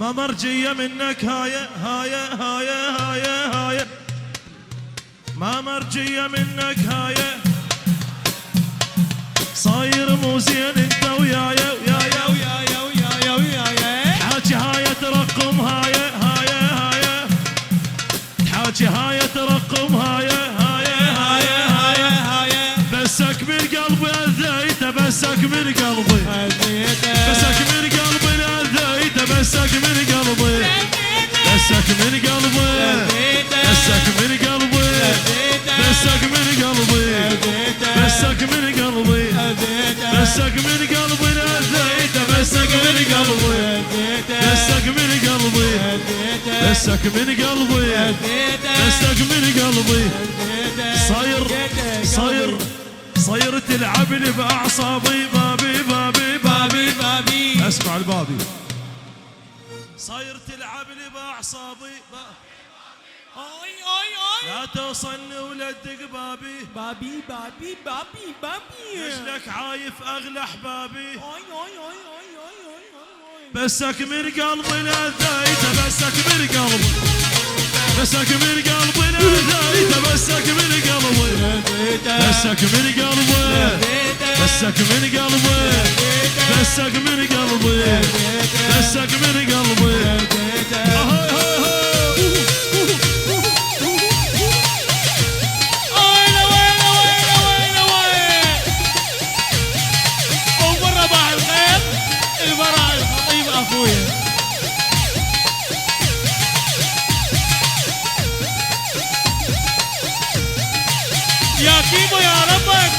ما مرجية منك هاية هاية هاية هاية هاية، ما مرجية منك هاية، صاير مو زين انت ويايا ويايا ويايا ويايا ويايا، حاجي هاية ترقم هاية هاية هاية، حاجي هاية ترقم هاية هاية هاية هاية هاية، بسك من قلبي اذيته بسك من قلبي بسك من قلبي اذيته بسك من قلبي بسك من قلبي بسك من قلبي بسك من قلبي بسك من قلبي بسك من قلبي اذيته بسك من قلبي بسك من قلبي بسك من قلبي بسك من قلبي، صاير تلعب لي باعصابي بابي بابي بابي بابي، اسمع البابي، صاير تلعب لي باعصابي لا توصلني ولا تدق بابي بابي بابي بابي بابي، رجلك عايف اغلى احبابي بسك من قلبي لذيته بسك من قلبي بسك من قلبي لذيته بسك من قلبي بسك من قلبي بسك من قلبي بسك من قلبي بسك من قلبي يا كيمو يا ربك.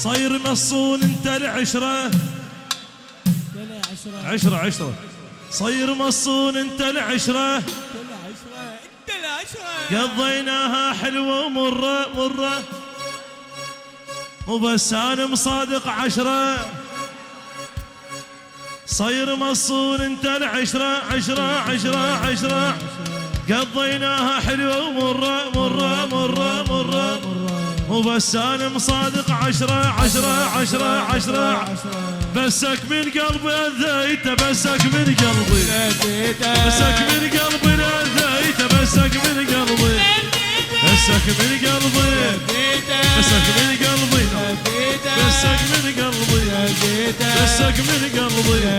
صاير مصون انت العشرة عشرة صاير مصون انت العشرة قضيناها حلوة ومرة وبس انا مصادق عشرة، صاير مصون انت العشرة عشرة قضيناها حلوة ومرة وبس انا مصادق عشرة بسك من قلبي اذيته بسك من قلبي بسك من قلبي اذيته بسك من قلبي بسك من قلبي بسك من قلبي بسك من قلبي بسك من قلبي